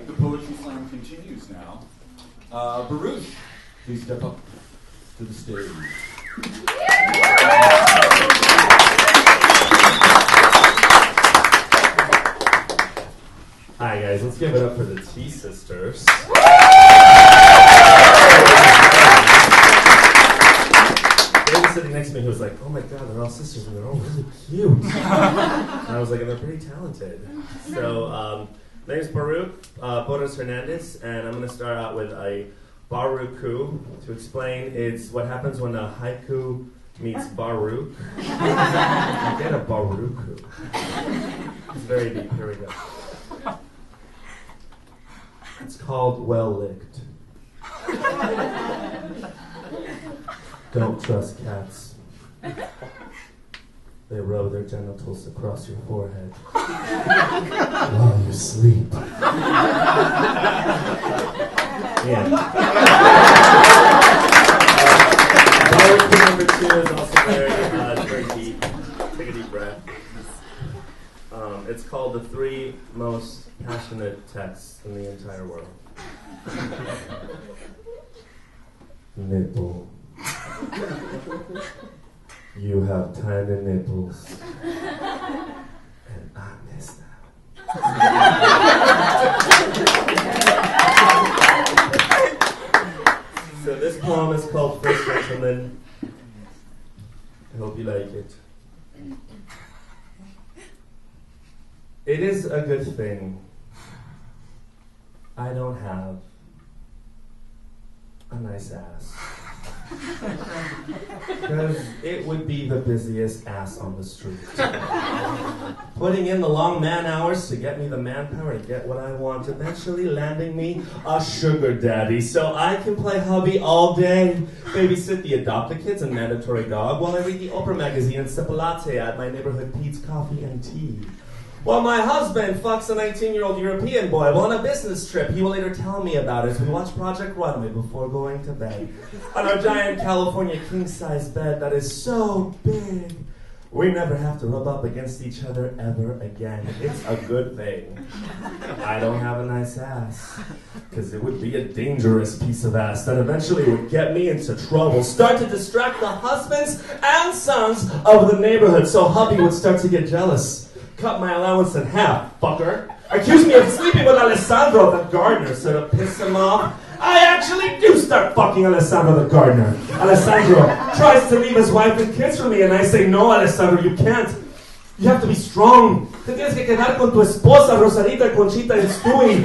right, the Poetry Slam continues now. Baruch, please step up to the stage. Hi guys, let's give it up for the T Sisters. They were sitting next to me who was like, oh my god, they're all sisters and they're all really cute. And I was like, and they're pretty talented. So, my name is Baruch Boris Hernandez, and I'm going to start out with a Baruchu. To explain, it's what happens when a haiku meets Baruch. You get a Baruchu. It's very deep. Here we go. It's called Well Licked. Don't trust cats. They rub their genitals across your forehead while you sleep. Yeah. Baruch number 2 is also very deep. Take a deep breath. It's called The 3 Most Passionate Texts in the Entire World. Nipple. You have tiny nipples. And I miss them. So this poem is called First Gentleman. I hope you like it. It is a good thing I don't have a nice ass. Because it would be the busiest ass on the street. Putting in the long man hours to get me the manpower to get what I want, eventually landing me a sugar daddy so I can play hubby all day, babysit the adopted kids and mandatory dog while I read the Oprah magazine and sip a latte at my neighborhood Pete's Coffee and Tea. While my husband fucks a 19-year-old European boy while on a business trip he will later tell me about as we watch Project Runway before going to bed. On our giant California king-size bed that is so big, we never have to rub up against each other ever again. It's a good thing. I don't have a nice ass, because it would be a dangerous piece of ass that eventually would get me into trouble. Start to distract the husbands and sons of the neighborhood so hubby would start to get jealous. Cut my allowance in half, fucker. Accuse me of sleeping with Alessandro the gardener, so to piss him off, I actually do start fucking Alessandro the gardener. Alessandro tries to leave his wife and kids from me, and I say, no, Alessandro, you can't. You have to be strong. Te tienes que quedar con tu esposa, Rosarita, Conchita, and Stewie.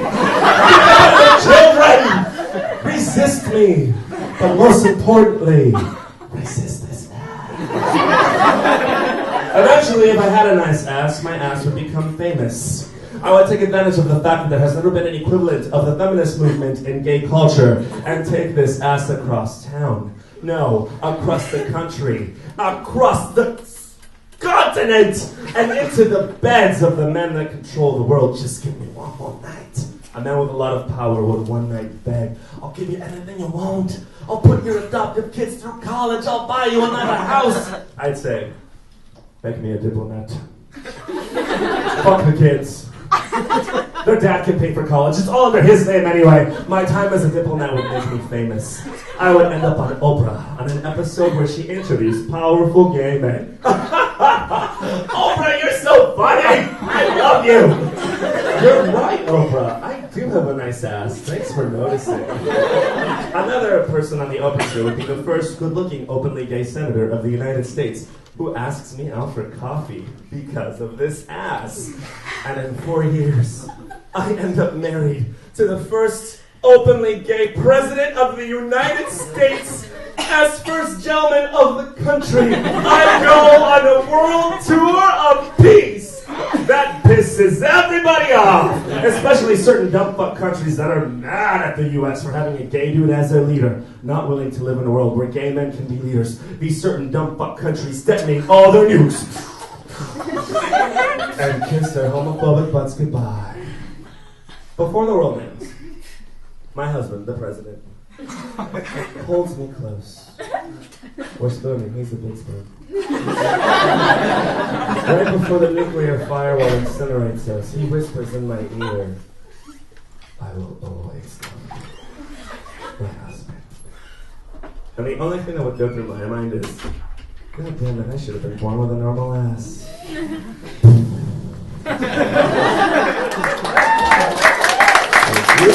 Children! Resist me. But most importantly, resist this man. Eventually, if I had a nice ass, my ass would become famous. I would take advantage of the fact that there has never been an equivalent of the feminist movement in gay culture and take this ass across town. No, across the country. Across the continent! And into the beds of the men that control the world. Just give me one more night. A man with a lot of power would one night beg, I'll give you anything you want. I'll put your adoptive kids through college. I'll buy you another house. I'd say, make me a diplomat. Fuck the kids. Their dad can pay for college. It's all under his name anyway. My time as a diplomat would make me famous. I would end up on Oprah on an episode where she introduced powerful gay men. Oprah, you're so funny! I love you! You're right, Oprah. I do have a nice ass. Thanks for noticing. Another person on the Oprah show would be the first good-looking openly gay senator of the United States who asks me out for coffee because of this ass. And in 4 years, I end up married to the first openly gay president of the United States as first gentleman of the country. I go on a world tour of peace. That pisses everybody off, especially certain dumb fuck countries that are mad at the U.S. for having a gay dude as their leader, not willing to live in a world where gay men can be leaders. These certain dumb fuck countries detonate all their nukes and kiss their homophobic butts goodbye. Before the world ends, my husband, the president, holds me close. We're spooning, he's a big spoon. Right before the nuclear firewall incinerates us, he whispers in my ear, I will always love you, my husband. And the only thing that would go through my mind is, God damn it, I should have been born with a normal ass. Thank you.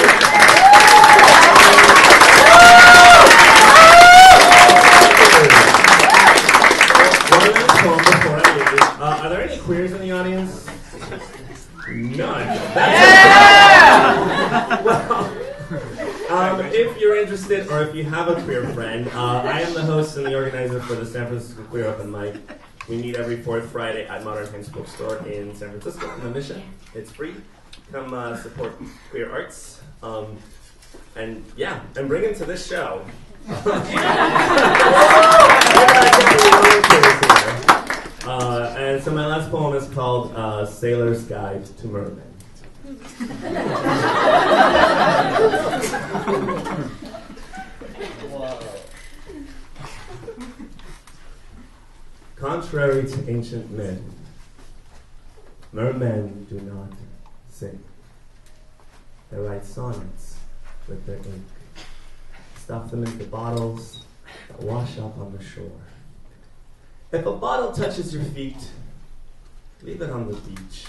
One last poem before I leave. Are there any queers in the audience? None. Well, if you're interested or if you have a queer friend, I am the host and the organizer for the San Francisco Queer Open Mic. We meet every fourth Friday at Modern Times Bookstore in San Francisco in the Mission. It's free. Come support queer arts. And bring him to this show. And so my last poem is called Sailor's Guide to Mermen. Contrary to ancient myth, mermen do not sing. They write sonnets with their ink, stuff them into bottles that wash up on the shore. If a bottle touches your feet, leave it on the beach,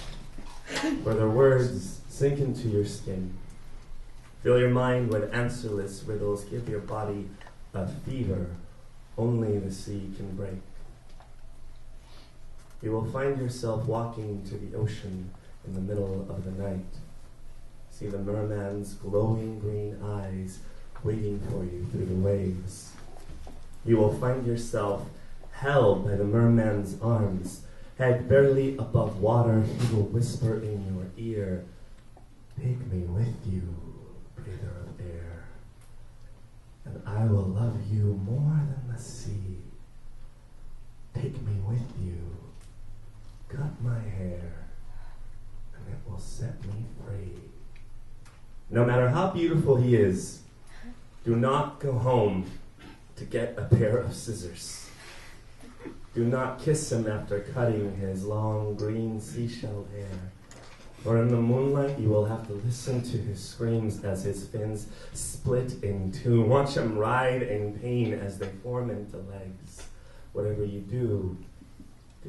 where their words sink into your skin. Fill your mind with answerless riddles, give your body a fever only the sea can break. You will find yourself walking to the ocean in the middle of the night. See the merman's glowing green eyes waiting for you through the waves. You will find yourself held by the merman's arms, head barely above water. He will whisper in your ear, "Take me with you, breather of air, and I will love you more than the sea. Take me with you, cut my hair, and it will set me free." No matter how beautiful he is, do not go home to get a pair of scissors. Do not kiss him after cutting his long green seashell hair. For in the moonlight you will have to listen to his screams as his fins split in two. Watch him writhe in pain as they form into legs. Whatever you do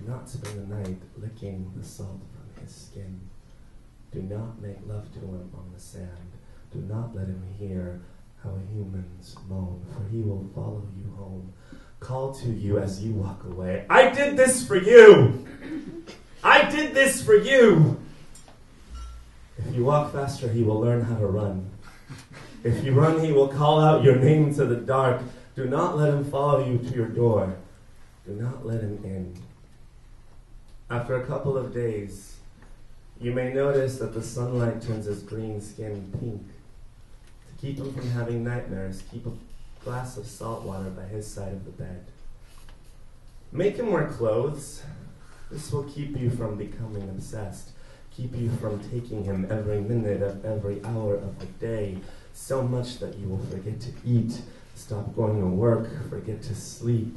not spend the night licking the salt from his skin. Do not make love to him on the sand. Do not let him hear how humans moan, for he will follow you home, call to you as you walk away. I did this for you! I did this for you! If you walk faster, he will learn how to run. If you run, he will call out your name into the dark. Do not let him follow you to your door. Do not let him in. After a couple of days, you may notice that the sunlight turns his green skin pink. To keep him from having nightmares, keep a glass of salt water by his side of the bed. Make him wear clothes. This will keep you from becoming obsessed, keep you from taking him every minute of every hour of the day, so much that you will forget to eat, stop going to work, forget to sleep.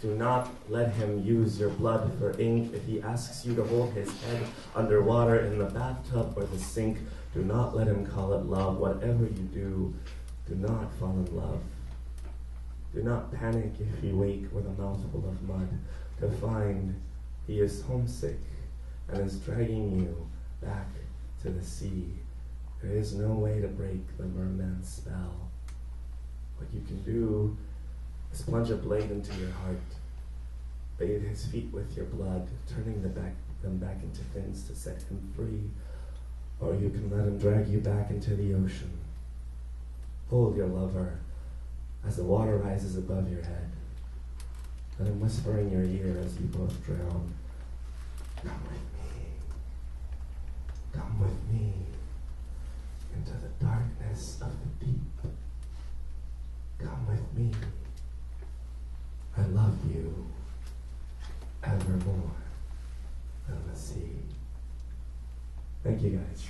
Do not let him use your blood for ink. If he asks you to hold his head underwater in the bathtub or the sink, do not let him call it love. Whatever you do not fall in love. Do not panic if you wake with a mouthful of mud to find he is homesick and is dragging you back to the sea. There is no way to break the merman's spell. What you can do is plunge a blade into your heart, bathe his feet with your blood, turning them back into fins to set him free, or you can let him drag you back into the ocean. Hold your lover as the water rises above your head. Let him whisper in your ear as you both drown. Come with me. Come with me into the darkness of the deep. Come with me. I love you evermore than the sea. Thank you guys.